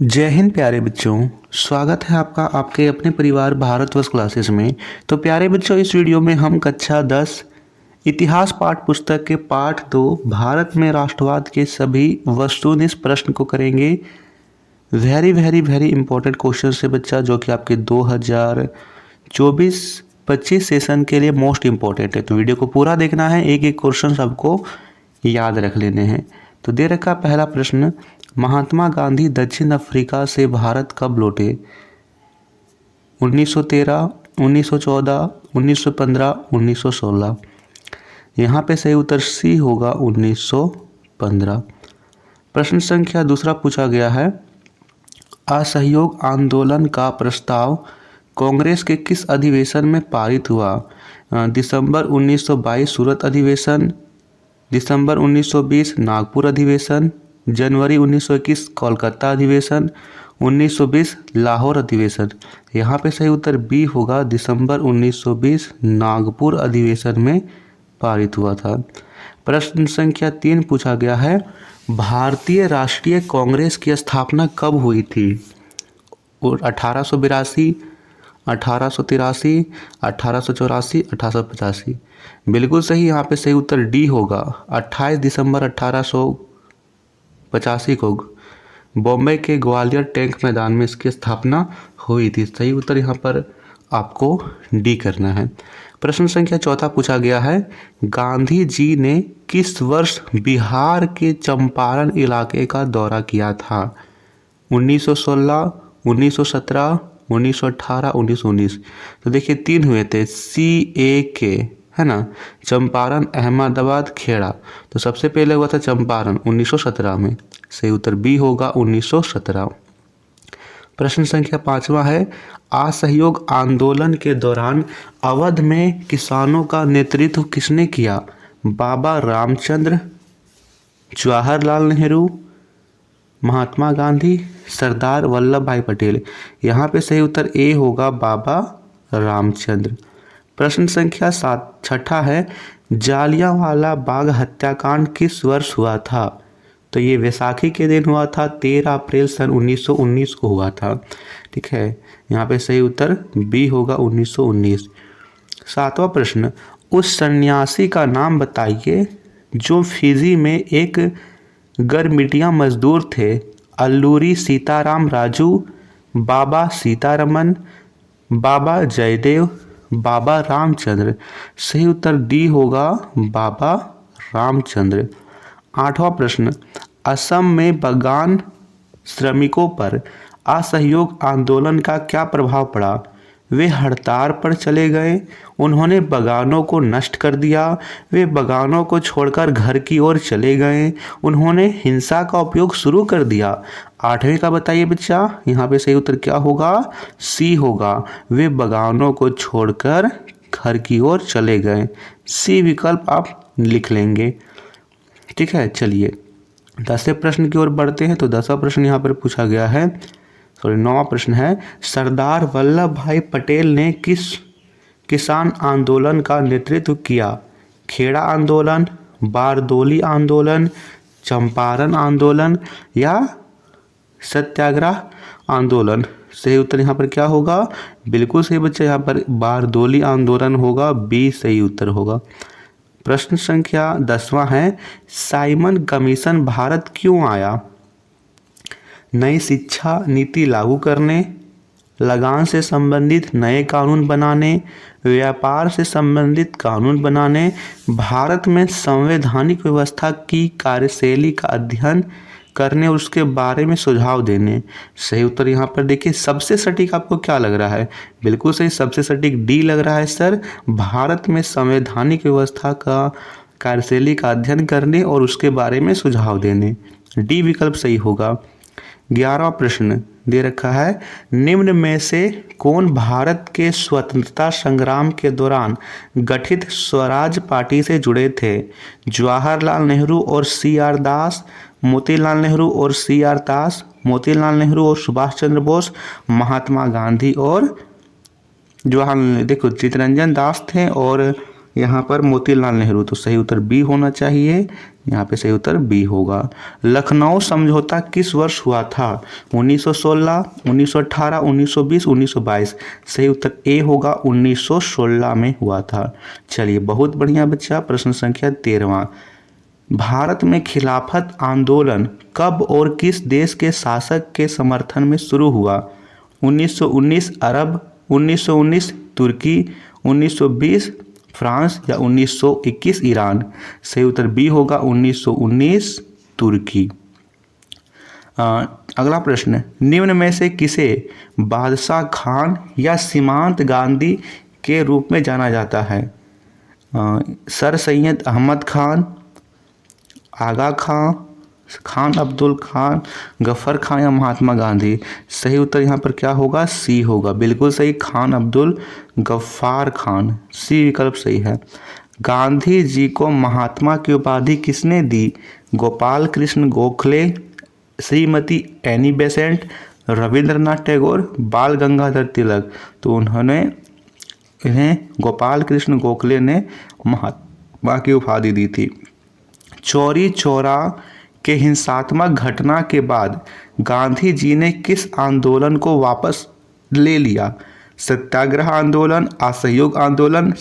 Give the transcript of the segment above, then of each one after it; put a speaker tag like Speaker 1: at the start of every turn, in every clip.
Speaker 1: जय हिंद प्यारे बच्चों। स्वागत है आपका आपके अपने परिवार भारतवर्ष क्लासेस में। तो प्यारे बच्चों, इस वीडियो में हम कक्षा 10 इतिहास पाठ पुस्तक के पाठ 2 भारत में राष्ट्रवाद के सभी वस्तुनिष्ठ प्रश्न को करेंगे। Very very very important question है बच्चा, जो कि आपके 2024-25 सेशन के लिए मोस्ट इम्पॉर्टेंट है। तो वीडियो को पूरा देखना है, एक एक क्वेश्चन सबको याद रख लेने हैं। तो दे रखा पहला प्रश्न, महात्मा गांधी दक्षिण अफ्रीका से भारत कब लौटे? 1913, 1914, 1915, 1916। यहाँ पे सही उत्तर सी होगा 1915। प्रश्न संख्या दूसरा पूछा गया है, असहयोग आंदोलन का प्रस्ताव कांग्रेस के किस अधिवेशन में पारित हुआ? दिसंबर 1922 सूरत अधिवेशन, दिसंबर 1920 नागपुर अधिवेशन, जनवरी 1921 कोलकाता अधिवेशन, 1920 लाहौर अधिवेशन। यहाँ पे सही उत्तर बी होगा, दिसंबर 1920 नागपुर अधिवेशन में पारित हुआ था। प्रश्न संख्या 3 पूछा गया है, भारतीय राष्ट्रीय कांग्रेस की स्थापना कब हुई थी? 1882, 1883, 1884, 1885। बिल्कुल सही, यहाँ पे सही उत्तर डी होगा, 28 दिसंबर 1885 को बॉम्बे के ग्वालियर टैंक मैदान में इसकी स्थापना हुई थी। सही उत्तर यहाँ पर आपको डी करना है। प्रश्न संख्या 4 पूछा गया है, गांधी जी ने किस वर्ष बिहार के चंपारण इलाके का दौरा किया था? 1916, 1917, 1918, 1919। तो देखिए 3 हुए थे, CAK है ना, चंपारण, अहमदाबाद, खेड़ा। तो सबसे पहले हुआ था चंपारण 1917 में, सही उत्तर बी होगा 1917। प्रश्न संख्या 5वां है, असहयोग आंदोलन के दौरान अवध में किसानों का नेतृत्व किसने किया? बाबा रामचंद्र, जवाहरलाल नेहरू, महात्मा गांधी, सरदार वल्लभ भाई पटेल। यहाँ पे सही उत्तर ए होगा, बाबा रामचंद्र। प्रश्न संख्या 6 है, जालियांवाला बाग हत्याकांड किस वर्ष हुआ था? तो ये वैसाखी के दिन हुआ था, 13 अप्रैल सन 1919 को हुआ था। ठीक है, यहाँ पे सही उत्तर बी होगा 1919। 7वां प्रश्न, उस सन्यासी का नाम बताइए जो फिजी में एक गरमिटिया मजदूर थे। अल्लूरी सीताराम राजू, बाबा सीतारमन, बाबा जयदेव, बाबा रामचंद्र। सही उत्तर डी होगा, बाबा रामचंद्र। 8वां प्रश्न, असम में बागान श्रमिकों पर असहयोग आंदोलन का क्या प्रभाव पड़ा? वे हड़ताल पर चले गए, उन्होंने बागानों को नष्ट कर दिया, वे बागानों को छोड़कर घर की ओर चले गए, उन्होंने हिंसा का उपयोग शुरू कर दिया। 8वें का बताइए बच्चा, यहाँ पे सही उत्तर क्या होगा? सी होगा, वे बागानों को छोड़कर घर की ओर चले गए। सी विकल्प आप लिख लेंगे। ठीक है, चलिए 10वें प्रश्न की ओर बढ़ते हैं। तो 10वां प्रश्न यहाँ पर पूछा गया है, 9वां प्रश्न है, सरदार वल्लभ भाई पटेल ने किस किसान आंदोलन का नेतृत्व किया? खेड़ा आंदोलन, बारदोली आंदोलन, चंपारण आंदोलन या सत्याग्रह आंदोलन। सही उत्तर यहाँ पर क्या होगा? बिल्कुल सही बच्चा, यहाँ पर बारदोली आंदोलन होगा, बी सही उत्तर होगा। प्रश्न संख्या 10वां है, साइमन कमीशन भारत क्यों आया? नई शिक्षा नीति लागू करने, लगान से संबंधित नए कानून बनाने, व्यापार से संबंधित कानून बनाने, भारत में संवैधानिक व्यवस्था की कार्यशैली का अध्ययन करने और उसके बारे में सुझाव देने। सही उत्तर यहाँ पर देखिए, सबसे सटीक आपको क्या लग रहा है? बिल्कुल सही, सबसे सटीक डी लग रहा है सर, भारत में संवैधानिक व्यवस्था का कार्यशैली का अध्ययन करने और उसके बारे में सुझाव देने। डी विकल्प सही होगा। 11वां प्रश्न दे रखा है, निम्न में से कौन भारत के स्वतंत्रता संग्राम के दौरान गठित स्वराज पार्टी से जुड़े थे? जवाहरलाल नेहरू और CR दास, मोतीलाल नेहरू और CR दास, मोतीलाल नेहरू और सुभाष चंद्र बोस, महात्मा गांधी और जवाहरलाल। देखो चित्तरंजन दास थे और यहाँ पर मोतीलाल नेहरू, तो सही उत्तर बी होना चाहिए। यहाँ पे सही उत्तर बी होगा। लखनऊ समझौता किस वर्ष हुआ था? 1916, 1918, 1920, 1922। सही उत्तर ए होगा, 1916 में हुआ था। चलिए बहुत बढ़िया बच्चा। प्रश्न संख्या 13वां, भारत में खिलाफत आंदोलन कब और किस देश के शासक के समर्थन में शुरू हुआ? 1919 अरब, 1919 तुर्की, 1920 फ्रांस या 1921 ईरान? सही उत्तर बी होगा, 1919 तुर्की। अगला प्रश्न, निम्न में से किसे बादशाह खान या सीमांत गांधी के रूप में जाना जाता है? सर सैयद अहमद खान, आगा खां, खान अब्दुल खान, गफर खान या महात्मा गांधी? सही उत्तर यहाँ पर क्या होगा? सी होगा, बिल्कुल सही, खान अब्दुल गफ्फार खान। सी विकल्प सही है। गांधी जी को महात्मा की उपाधि किसने दी? गोपाल कृष्ण गोखले, श्रीमती एनी बेसेंट, रविंद्रनाथ टैगोर, बाल गंगाधर तिलक? तो इन्हें गोपाल कृष्ण गोखले ने महात्मा की उपाधि दी थी। चौरी चौरा के हिंसात्मक घटना के बाद गांधी जी ने किस आंदोलन को वापस ले लिया? सत्याग्रह आंदोलन, असहयोग आंदोलन,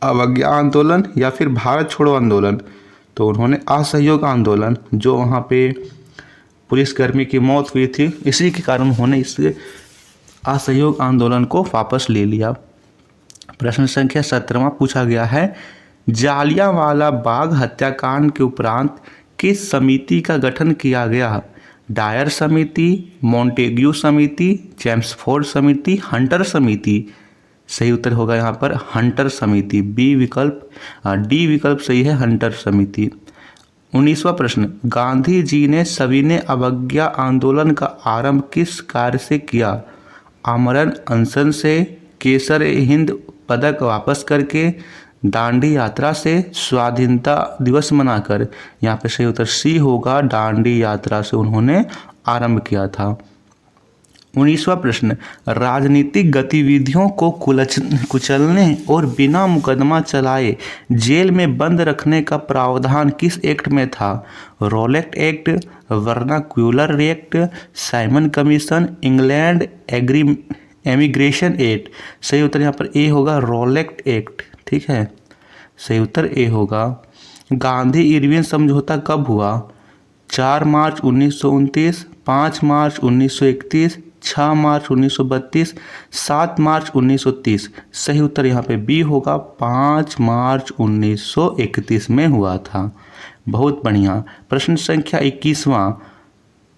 Speaker 1: अवज्ञा आंदोलन या फिर भारत छोड़ो आंदोलन? तो उन्होंने असहयोग आंदोलन, जो वहाँ पे पुलिसकर्मी की मौत हुई थी, इसी के कारण उन्होंने इस असहयोग आंदोलन को वापस ले लिया। प्रश्न संख्या 17वां पूछा गया है, जालियांवाला बाग हत्याकांड के उपरांत किस समिति का गठन किया गया? डायर समिति, मॉन्टेग्यू समिति, चेम्सफोर्ड समिति, हंटर समिति? सही उत्तर होगा यहाँ पर हंटर समिति, बी विकल्प, डी विकल्प सही है, हंटर समिति। 19वां प्रश्न, गांधी जी ने सविनय अवज्ञा आंदोलन का आरंभ किस कार्य से किया? आमरण अनशन से, केसर हिंद पदक वापस करके, दांडी यात्रा से, स्वाधीनता दिवस मनाकर? यहाँ पे सही उत्तर सी होगा, दांडी यात्रा से उन्होंने आरंभ किया था। 19वां प्रश्न, राजनीतिक गतिविधियों को कुचलने और बिना मुकदमा चलाए जेल में बंद रखने का प्रावधान किस एक्ट में था? Rowlatt act, vernacular act, Simon commission, England emigration act? सही उत्तर यहाँ पर ए होगा, रॉलेट एक्ट। ठीक है, सही उत्तर ए होगा। गांधी इरविन समझौता कब हुआ? 4 मार्च 1929, 5 मार्च 1931, 6 मार्च 1932, 7 मार्च 1930? सही उत्तर यहाँ पे बी होगा, 5 मार्च 1931 में हुआ था। बहुत बढ़िया। प्रश्न संख्या 21वां,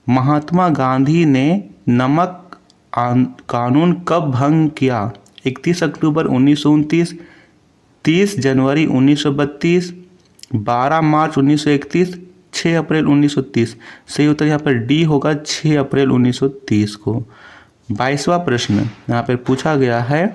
Speaker 1: महात्मा गांधी ने नमक कानून कब भंग किया? 31 अक्टूबर 1929, 30 जनवरी 1932, 12 मार्च 1931, 6 अप्रैल 1930? सही उत्तर यहाँ पर डी होगा, 6 अप्रैल 1930 को। 22वां प्रश्न यहाँ पर पूछा गया है,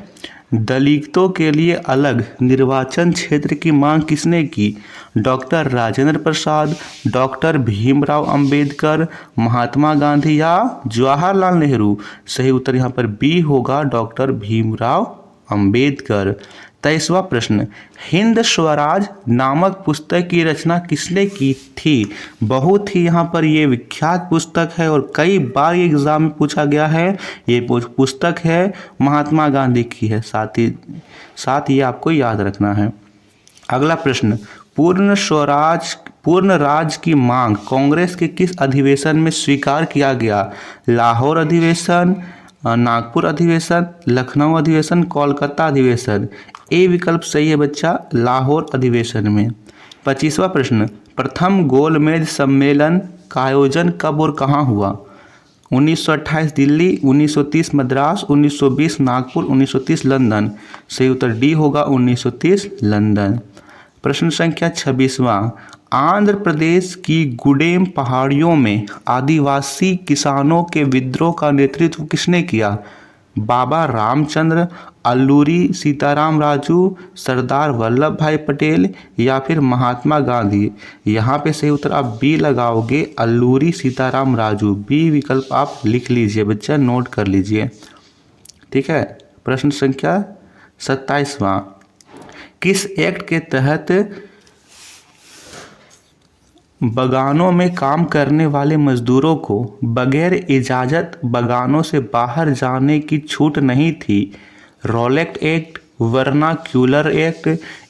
Speaker 1: दलितों के लिए अलग निर्वाचन क्षेत्र की मांग किसने की? डॉक्टर राजेंद्र प्रसाद, डॉक्टर भीमराव अंबेडकर, महात्मा गांधी या जवाहरलाल नेहरू? सही उत्तर यहाँ पर बी होगा, डॉक्टर भीमराव अंबेडकर। 23वां प्रश्न, हिंद स्वराज नामक पुस्तक की रचना किसने की थी? बहुत ही यहाँ पर ये विख्यात पुस्तक है और कई बार ये एग्जाम में पूछा गया है। ये पुस्तक है महात्मा गांधी की है, साथ ही आपको याद रखना है। अगला प्रश्न, पूर्ण राज की मांग कांग्रेस के किस अधिवेशन में स्वीकार किया गया? लाहौर अधिवेशन, नागपुर अधिवेशन, लखनऊ अधिवेशन, कोलकाता अधिवेशन? ए विकल्प सही है बच्चा, लाहौर अधिवेशन में। 25वां प्रश्न, प्रथम गोलमेज सम्मेलन का आयोजन कब और कहाँ हुआ? 1928 दिल्ली, 1930 मद्रास, 1920 नागपुर, 1930 लंदन? सही उत्तर डी होगा, 1930 लंदन। प्रश्न संख्या 26वां, आंध्र प्रदेश की गुडेम पहाड़ियों में आदिवासी किसानों के विद्रोह का नेतृत्व किसने किया? बाबा रामचंद्र, अल्लूरी सीताराम राजू, सरदार वल्लभ भाई पटेल या फिर महात्मा गांधी? यहाँ पे सही उत्तर आप बी लगाओगे, अल्लूरी सीताराम राजू। बी विकल्प आप लिख लीजिए बच्चा, नोट कर लीजिए। ठीक है। प्रश्न संख्या 27वां, किस एक्ट के तहत बागानों में काम करने वाले मजदूरों को बगैर इजाज़त बागानों से बाहर जाने की छूट नहीं थी? Rowlatt act, vernacular act,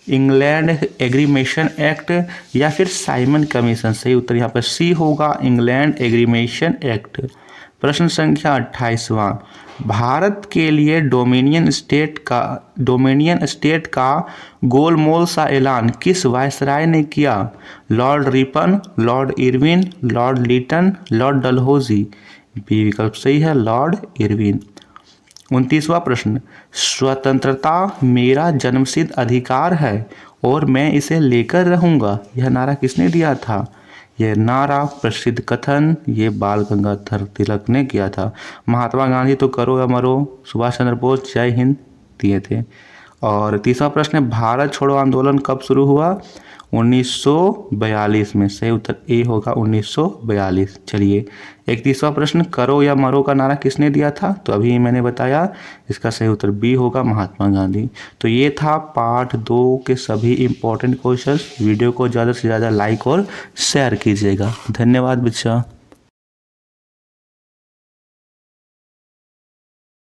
Speaker 1: England एग्रीमेशन एक्ट या फिर साइमन कमीशन? सही उत्तर यहाँ पर सी होगा, इंग्लैंड एग्रीमेशन एक्ट। प्रश्न संख्या 28वां, भारत के लिए डोमिनियन स्टेट का गोलमोल सा ऐलान किस वायसराय ने किया? Lord Ripon, Lord Irwin, Lord Lytton, Lord Dalhousie? B विकल्प सही है, लॉर्ड इरविन। 29वां प्रश्न, स्वतंत्रता मेरा जन्मसिद्ध अधिकार है और मैं इसे लेकर रहूंगा, यह नारा किसने दिया था? यह नारा, प्रसिद्ध कथन, ये बाल गंगाधर तिलक ने किया था। महात्मा गांधी तो करो या मरो, सुभाष चंद्र बोस जय हिंद दिए थे। और तीसरा प्रश्न है, भारत छोड़ो आंदोलन कब शुरू हुआ? 1942 में। सही उत्तर ए होगा, 1942। चलिए 31वां प्रश्न, करो या मरो का नारा किसने दिया था? तो अभी मैंने बताया, इसका सही उत्तर बी होगा, महात्मा गांधी। तो ये था पार्ट 2 के सभी इम्पोर्टेंट क्वेश्चंस। वीडियो को ज़्यादा से ज़्यादा लाइक और शेयर कीजिएगा। धन्यवाद बच्चा।